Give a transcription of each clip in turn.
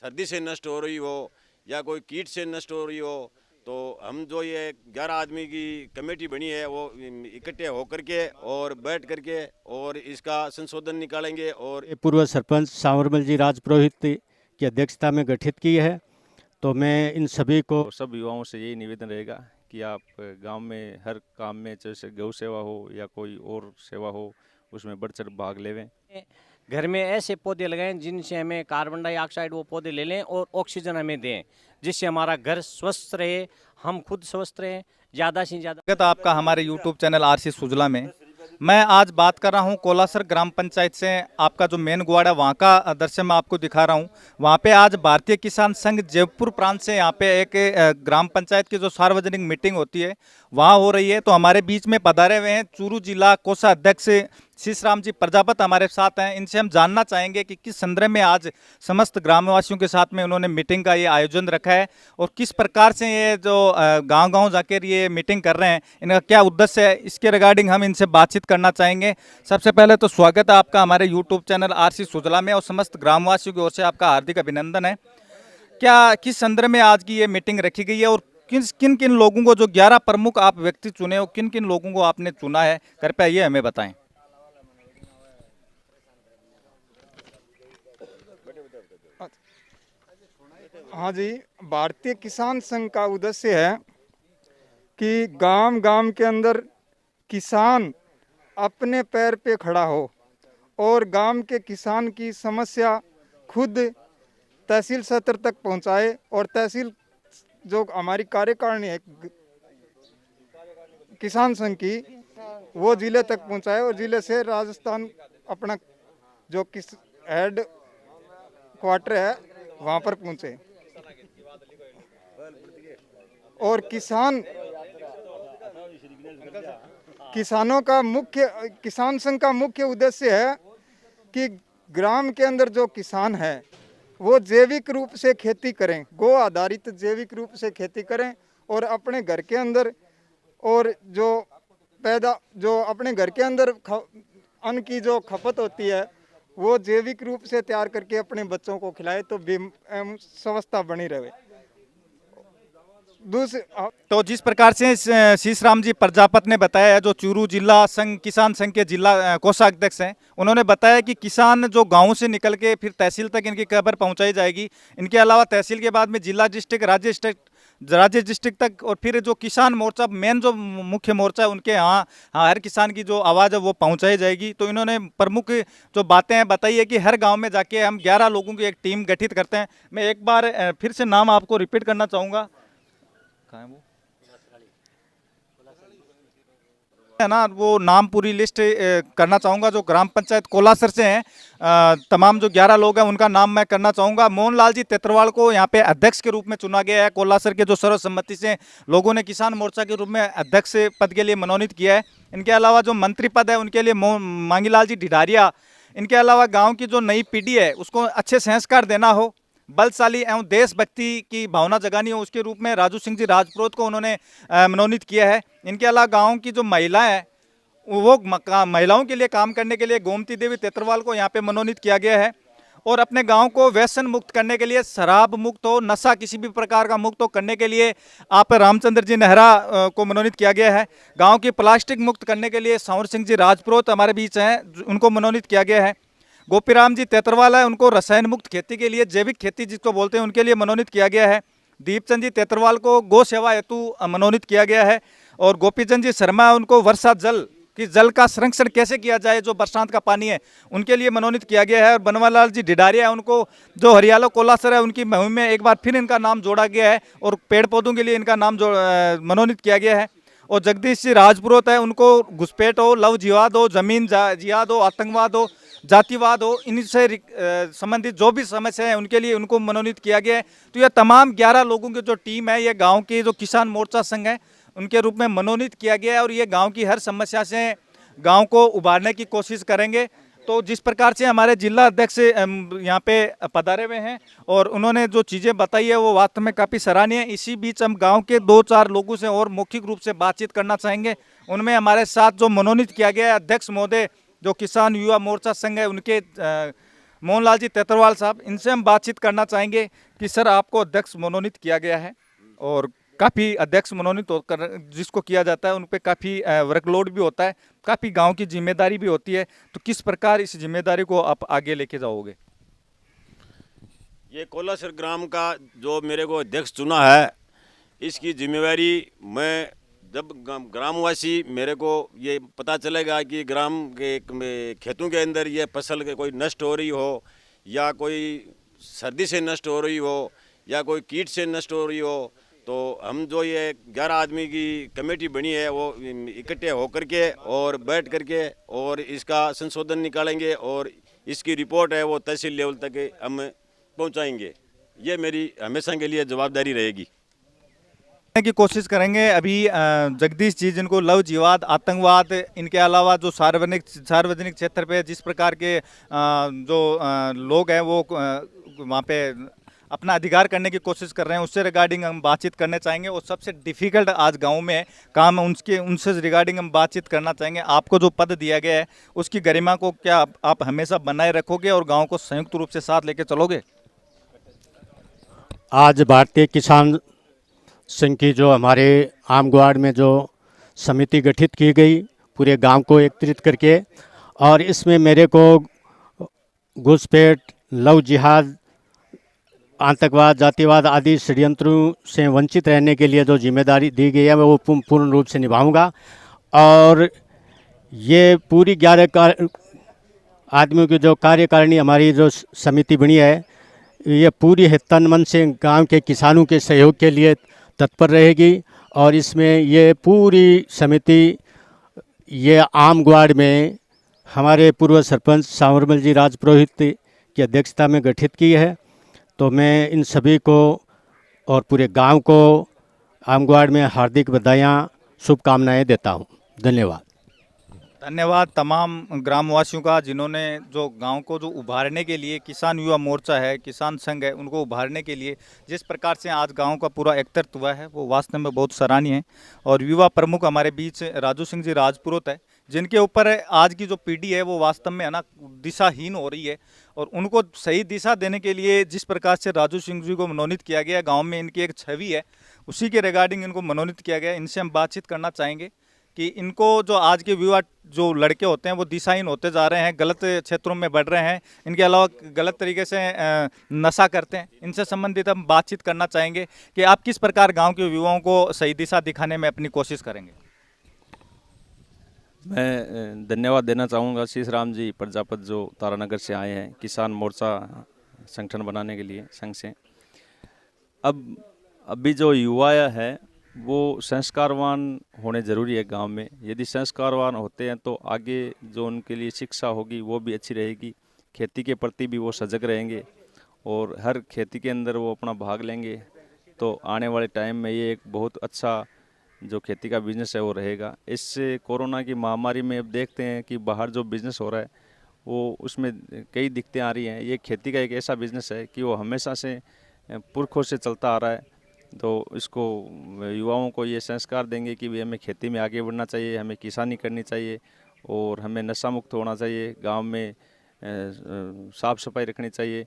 सर्दी से नष्ट हो रही हो या कोई कीट से नष्ट हो रही हो, तो हम जो ये 11 आदमी की कमेटी बनी है वो इकट्ठे होकर के और बैठ करके और इसका संशोधन निकालेंगे। और ये पूर्व सरपंच सांवरमल जी राजपुरोहित की अध्यक्षता में गठित की है। तो मैं इन सभी को और सब युवाओं से यही निवेदन रहेगा कि आप गांव में हर काम में, जैसे गौ सेवा हो या कोई और सेवा हो, उसमें बढ़ चढ़ भाग लेवें। घर में ऐसे पौधे लगाएं जिनसे हमें कार्बन डाइऑक्साइड वो पौधे ले लें और ऑक्सीजन हमें दें, जिससे हमारा घर स्वस्थ रहे, हम खुद स्वस्थ रहें। ज़्यादा से ज़्यादा स्वागत है आपका हमारे YouTube चैनल आरसी सुजला में। मैं आज बात कर रहा हूं कोलासर ग्राम पंचायत से। आपका जो मेन गुवाड़ा वहां का दृश्य मैं आपको दिखा रहा हूं। वहां पे आज भारतीय किसान संघ जयपुर प्रांत से यहाँ पे एक ग्राम पंचायत की जो सार्वजनिक मीटिंग होती है वहां हो रही है। तो हमारे बीच में पधारे हुए हैं चूरू जिला कोषाध्यक्ष शीशराम जी प्रजापत हमारे साथ हैं। इनसे हम जानना चाहेंगे कि किस संदर्भ में आज समस्त ग्रामवासियों के साथ में उन्होंने मीटिंग का ये आयोजन रखा है और किस प्रकार से ये जो गांव-गांव जाकर ये मीटिंग कर रहे हैं, इनका क्या उद्देश्य है, इसके रिगार्डिंग हम इनसे बातचीत करना चाहेंगे। सबसे पहले तो स्वागत है आपका हमारे यूट्यूब चैनल आरसी सुजला में और समस्त ग्रामवासियों की ओर से आपका हार्दिक अभिनंदन है। क्या किस संदर्भ में आज की ये मीटिंग रखी गई है और किन किन लोगों को, जो 11 प्रमुख आप व्यक्ति चुने हो, किन किन लोगों को आपने चुना है, कृपया ये हमें बताएं। हाँ जी, भारतीय किसान संघ का उद्देश्य है कि गांव गांव के अंदर किसान अपने पैर पे खड़ा हो और गांव के किसान की समस्या खुद तहसील स्तर तक पहुंचाए और तहसील जो हमारी कार्यकारिणी है किसान संघ की, वो जिले तक पहुंचाए और जिले से राजस्थान अपना जो किस हेड क्वार्टर है वहाँ पर पहुँचे। और किसान संघ का मुख्य उद्देश्य है कि ग्राम के अंदर जो किसान है वो जैविक रूप से खेती करें, गो आधारित जैविक रूप से खेती करें और अपने घर के अंदर और जो अपने घर के अंदर अन्न की जो खपत होती है वो जैविक रूप से तैयार करके अपने बच्चों को खिलाए तो स्वास्थ्य बनी रहे। तो जिस प्रकार से शीशराम जी प्रजापत ने बताया है, जो चूरू जिला किसान संघ के जिला कोषाध्यक्ष हैं, उन्होंने बताया कि किसान जो गांव से निकल के फिर तहसील तक इनकी खबर पहुंचाई जाएगी। इनके अलावा तहसील के बाद में जिला डिस्ट्रिक्ट, राज्य डिस्ट्रिक्ट तक, और फिर जो किसान मोर्चा मेन जो मुख्य मोर्चा है उनके यहाँ हर किसान की जो आवाज़ है वो पहुँचाई जाएगी। तो इन्होंने प्रमुख जो बातें हैं बताई है कि हर गाँव में जाके हम 11 लोगों की एक टीम गठित करते हैं। मैं एक बार फिर से नाम आपको रिपीट करना चाहूँगा, कहाँ है वो है ना, वो नाम पूरी लिस्ट करना चाहूँगा। जो ग्राम पंचायत कोलासर से हैं तमाम जो 11 लोग हैं उनका नाम मैं करना चाहूँगा। मोहनलाल जी तेतरवाल को यहाँ पे अध्यक्ष के रूप में चुना गया है। कोलासर के जो सर्वसम्मति से लोगों ने किसान मोर्चा के रूप में अध्यक्ष पद के लिए मनोनीत किया है। इनके अलावा जो मंत्री पद है उनके लिए मांगीलाल जी ढिढारिया। इनके अलावा गाँव की जो नई पीढ़ी है उसको अच्छे संस्कार देना हो, बलशाली एवं देशभक्ति की भावना जगानी हो, उसके रूप में राजू सिंह जी राजपुरोहित को उन्होंने मनोनीत किया है। इनके अलावा गांव की जो महिलाएं हैं वो महिलाओं के लिए काम करने के लिए गोमती देवी तेतरवाल को यहां पे मनोनीत किया गया है। और अपने गांव को व्यसन मुक्त करने के लिए, शराब मुक्त हो, नशा किसी भी प्रकार का मुक्त हो करने के लिए आप रामचंद्र जी नेहरा को मनोनीत किया गया है। गाँव की प्लास्टिक मुक्त करने के लिए सांवर सिंह जी राजपुरोहित हमारे बीच हैं, उनको मनोनीत किया गया है। गोपीराम जी तेतरवाल है, उनको रसायन मुक्त खेती के लिए, जैविक खेती जिसको बोलते हैं, उनके लिए मनोनीत किया गया है। दीपचंद जी तेतरवाल को गौ सेवा हेतु मनोनीत किया गया है। और गोपीचंद जी शर्मा, उनको वर्षा जल का संरक्षण कैसे किया जाए, जो बरसात का पानी है, उनके लिए मनोनीत किया गया है। और बनवालाल जी ढिढारिया है, उनको जो हरियाला कोलासर है उनकी मुहिम में एक बार फिर इनका नाम जोड़ा गया है और पेड़ पौधों के लिए इनका नाम मनोनीत किया गया है। और जगदीश जी राजपुरोहित है, उनको घुसपैठ हो, लव जिहाद हो, जमीन जिहाद हो, आतंकवाद हो, जातिवाद हो, इनसे संबंधित जो भी समस्या है उनके लिए उनको मनोनीत किया गया है। तो यह तमाम 11 लोगों की जो टीम है, ये गांव के जो किसान मोर्चा संघ है उनके रूप में मनोनीत किया गया है और ये गांव की हर समस्या से गांव को उबारने की कोशिश करेंगे। तो जिस प्रकार से हमारे जिला अध्यक्ष यहाँ पे पधारे हुए हैं और उन्होंने जो चीज़ें बताई है वो वास्तव में काफ़ी सराहनीय है। इसी बीच हम गांव के 2-4 लोगों से और मौखिक रूप से बातचीत करना चाहेंगे। उनमें हमारे साथ जो मनोनीत किया गया है अध्यक्ष महोदय, जो किसान युवा मोर्चा संघ है, उनके मोहनलाल जी तेतरवाल साहब, इनसे हम बातचीत करना चाहेंगे कि सर आपको अध्यक्ष मनोनीत किया गया है और काफ़ी अध्यक्ष मनोनीत जिसको किया जाता है उन पे काफ़ी वर्कलोड भी होता है, काफ़ी गांव की जिम्मेदारी भी होती है, तो किस प्रकार इस जिम्मेदारी को आप आगे लेके जाओगे? ये कोलासर ग्राम का जो मेरे को अध्यक्ष चुना है, इसकी जिम्मेवारी मैं जब ग्रामवासी मेरे को ये पता चलेगा कि ग्राम के खेतों के अंदर ये फसल के कोई नष्ट हो रही हो या कोई सर्दी से नष्ट हो रही हो या कोई कीट से नष्ट हो रही हो, तो हम जो ये 11 आदमी की कमेटी बनी है वो इकट्ठे होकर के और बैठ करके और इसका संशोधन निकालेंगे और इसकी रिपोर्ट है वो तहसील लेवल तक हम पहुंचाएंगे। ये मेरी हमेशा के लिए जवाबदारी रहेगी की कोशिश करेंगे। अभी जगदीश जी जिनको लव जिहाद, आतंकवाद, इनके अलावा जो सार्वजनिक क्षेत्र पे जिस प्रकार के जो लोग हैं वो वहाँ पे अपना अधिकार करने की कोशिश कर रहे हैं, उससे रिगार्डिंग हम बातचीत करने चाहेंगे। और सबसे डिफिकल्ट आज गांव में काम उनसे रिगार्डिंग हम बातचीत करना चाहेंगे। आपको जो पद दिया गया है उसकी गरिमा को क्या आप हमेशा बनाए रखोगे और गाँव को संयुक्त रूप से साथ लेके चलोगे? आज भारतीय किसान संघ की जो हमारे आमगवाड़ में जो समिति गठित की गई पूरे गांव को एकत्रित करके, और इसमें मेरे को घुसपैठ, लव जिहाद, आतंकवाद, जातिवाद आदि षड्यंत्रों से वंचित रहने के लिए जो जिम्मेदारी दी गई है मैं वो पूर्ण रूप से निभाऊंगा। और ये पूरी 11 आदमियों की जो कार्यकारिणी हमारी जो समिति बनी है ये पूरी तन मन से गांव के किसानों के सहयोग के लिए तत्पर रहेगी। और इसमें ये पूरी समिति ये आमगवाड़ में हमारे पूर्व सरपंच सांवरमल जी राजपुरोहित की अध्यक्षता में गठित की है। तो मैं इन सभी को और पूरे गांव को आमगवाड़ में हार्दिक बधाइयाँ, शुभकामनाएं देता हूं। धन्यवाद। धन्यवाद तमाम ग्रामवासियों का जिन्होंने जो गांव को जो उभारने के लिए किसान युवा मोर्चा है, किसान संघ है, उनको उभारने के लिए जिस प्रकार से आज गांव का पूरा एकत्रित हुआ है वो वास्तव में बहुत सराहनीय है। और युवा प्रमुख हमारे बीच राजू सिंह जी राजपुरोहित है, जिनके ऊपर आज की जो पीढ़ी है वो वास्तव में है ना दिशाहीन हो रही है। और उनको सही दिशा देने के लिए जिस प्रकार से राजू सिंह जी को मनोनीत किया गया, गाँव में इनकी एक छवि है, उसी के रिगार्डिंग इनको मनोनीत किया गया। इनसे हम बातचीत करना चाहेंगे कि इनको जो आज के युवा जो लड़के होते हैं वो दिशाहीन होते जा रहे हैं, गलत क्षेत्रों में बढ़ रहे हैं, इनके अलावा गलत तरीके से नशा करते हैं, इनसे संबंधित हम बातचीत करना चाहेंगे कि आप किस प्रकार गांव के युवाओं को सही दिशा दिखाने में अपनी कोशिश करेंगे। मैं धन्यवाद देना चाहूँगा शीश राम जी प्रजापत जो तारानगर से आए हैं किसान मोर्चा संगठन बनाने के लिए संघ से। अभी जो युवा है वो संस्कारवान होने ज़रूरी है गांव में। यदि संस्कारवान होते हैं तो आगे जो उनके लिए शिक्षा होगी वो भी अच्छी रहेगी, खेती के प्रति भी वो सजग रहेंगे और हर खेती के अंदर वो अपना भाग लेंगे। तो आने वाले टाइम में ये एक बहुत अच्छा जो खेती का बिज़नेस है वो रहेगा। इससे कोरोना की महामारी में अब देखते हैं कि बाहर जो बिज़नेस हो रहा है वो उसमें कई दिक्कतें आ रही हैं। ये खेती का एक ऐसा बिज़नेस है कि वो हमेशा से पुरखों से चलता आ रहा है। तो इसको युवाओं को ये संस्कार देंगे कि भी हमें खेती में आगे बढ़ना चाहिए, हमें किसानी करनी चाहिए और हमें नशा मुक्त होना चाहिए, गांव में साफ़ सफाई रखनी चाहिए।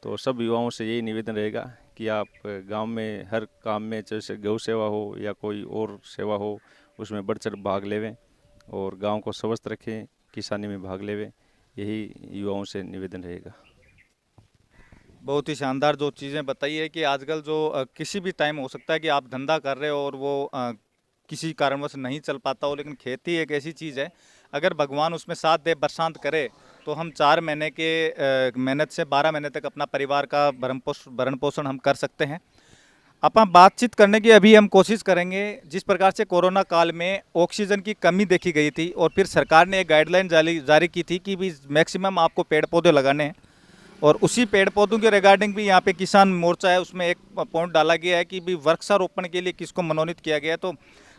तो सब युवाओं से यही निवेदन रहेगा कि आप गांव में हर काम में, जैसे गौ सेवा हो या कोई और सेवा हो, उसमें बढ़ चढ़ भाग लेवें और गांव को स्वस्थ रखें, किसानी में भाग लेवें। यही युवाओं से निवेदन रहेगा। बहुत ही शानदार जो चीज़ें बताई है कि आजकल जो किसी भी टाइम हो सकता है कि आप धंधा कर रहे हो और वो किसी कारणवश नहीं चल पाता हो, लेकिन खेती एक ऐसी चीज़ है अगर भगवान उसमें साथ दे, बरसात करे तो हम 4 महीने के मेहनत से 12 महीने तक अपना परिवार का भरण पोषण हम कर सकते हैं। अपन बातचीत करने की अभी हम कोशिश करेंगे। जिस प्रकार से कोरोना काल में ऑक्सीजन की कमी देखी गई थी और फिर सरकार ने एक गाइडलाइन जारी की थी कि भी मैक्सिमम आपको पेड़ पौधे लगाने हैं, और उसी पेड़ पौधों के रिगार्डिंग भी यहाँ पे किसान मोर्चा है उसमें एक पॉइंट डाला गया है कि भी वृक्षारोपण के लिए किसको मनोनीत किया गया है। तो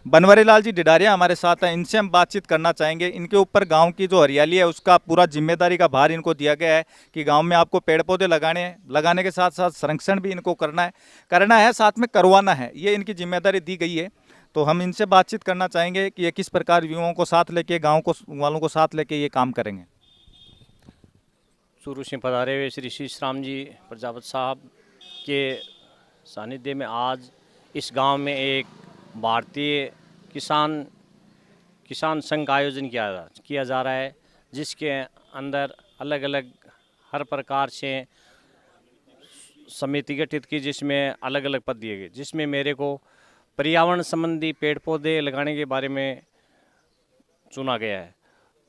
बनवारी लाल जी डिडारिया हमारे साथ हैं, इनसे हम बातचीत करना चाहेंगे। इनके ऊपर गांव की जो हरियाली है उसका पूरा जिम्मेदारी का भार इनको दिया गया है कि गांव में आपको पेड़ पौधे लगाने हैं, लगाने के साथ साथ संरक्षण भी इनको करना है, साथ में करवाना है, ये इनकी जिम्मेदारी दी गई है। तो हम इनसे बातचीत करना चाहेंगे कि ये किस प्रकार युवाओं को साथ लेके, गाँव को वालों को साथ लेके ये काम करेंगे। चूरू से पधारे हुए श्री शीश राम जी प्रजापत साहब के सानिध्य में आज इस गांव में एक भारतीय किसान संघ का आयोजन किया जा रहा है, जिसके अंदर अलग अलग हर प्रकार से समिति गठित की, जिसमें अलग अलग पद दिए गए, जिसमें मेरे को पर्यावरण संबंधी पेड़ पौधे लगाने के बारे में चुना गया है।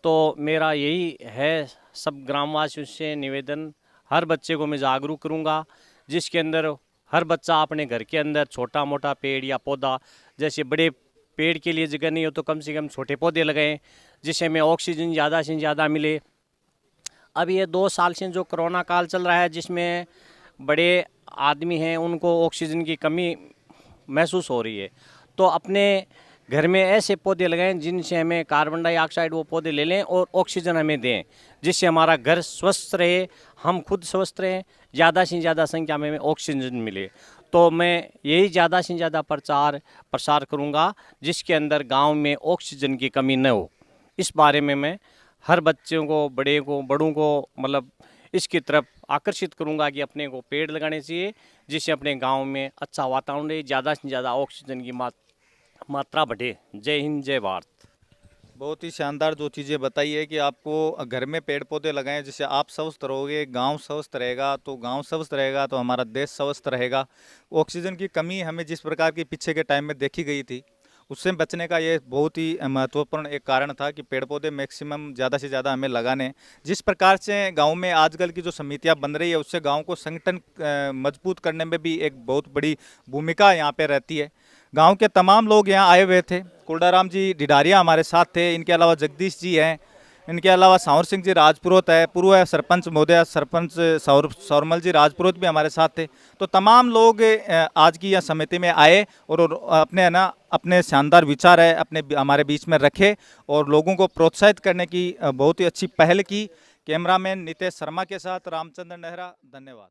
तो मेरा यही है सब ग्रामवासियों से निवेदन, हर बच्चे को मैं जागरूक करूंगा, जिसके अंदर हर बच्चा अपने घर के अंदर छोटा मोटा पेड़ या पौधा, जैसे बड़े पेड़ के लिए जगह नहीं हो तो कम से कम छोटे पौधे लगाएं, जिससे हमें ऑक्सीजन ज़्यादा से ज़्यादा मिले। अब ये 2 साल से जो कोरोना काल चल रहा है, जिसमें बड़े आदमी हैं उनको ऑक्सीजन की कमी महसूस हो रही है, तो अपने घर में ऐसे पौधे लगाएं जिनसे हमें कार्बन डाइऑक्साइड वो पौधे ले लें और ऑक्सीजन हमें दें, जिससे हमारा घर स्वस्थ रहे, हम खुद स्वस्थ रहें, ज़्यादा से ज़्यादा संख्या में हमें ऑक्सीजन मिले। तो मैं यही ज़्यादा से ज़्यादा प्रसार करूँगा, जिसके अंदर गांव में ऑक्सीजन की कमी न हो। इस बारे में मैं हर बच्चों को, बड़ों को मतलब इसकी तरफ आकर्षित करूँगा कि अपने को पेड़ लगाने चाहिए, जिससे अपने गाँव में अच्छा वातावरण रहे, ज़्यादा से ज़्यादा ऑक्सीजन की मात्रा बढ़े। जय हिंद, जय भारत। बहुत ही शानदार जो चीज़ें बताई है कि आपको घर में पेड़ पौधे लगाएं, जिससे आप स्वस्थ रहोगे, गांव स्वस्थ रहेगा, तो गांव स्वस्थ रहेगा तो हमारा देश स्वस्थ रहेगा। ऑक्सीजन की कमी हमें जिस प्रकार की पीछे के टाइम में देखी गई थी, उससे बचने का ये बहुत ही महत्वपूर्ण एक कारण था कि पेड़ पौधे मैक्सिमम ज़्यादा से ज़्यादा हमें लगाने। जिस प्रकार से गांव में आजकल की जो समितियां बन रही है, उससे गांव को संगठन मजबूत करने में भी एक बहुत बड़ी भूमिका यहाँ पे रहती है। गांव के तमाम लोग यहाँ आए हुए थे। कुलडाराम जी ढिडारिया हमारे साथ थे, इनके अलावा जगदीश जी हैं, इनके अलावा सावर सिंह जी राजपुरोहित है, पूर्व सरपंच महोदय सरपंच सौरमल जी राजपुरोहित भी हमारे साथ थे। तो तमाम लोग आज की यह समिति में आए और अपने शानदार विचार है हमारे बीच में रखे और लोगों को प्रोत्साहित करने की बहुत ही अच्छी पहल की। कैमरामैन नितेश शर्मा के साथ रामचंद्र नेहरा, धन्यवाद।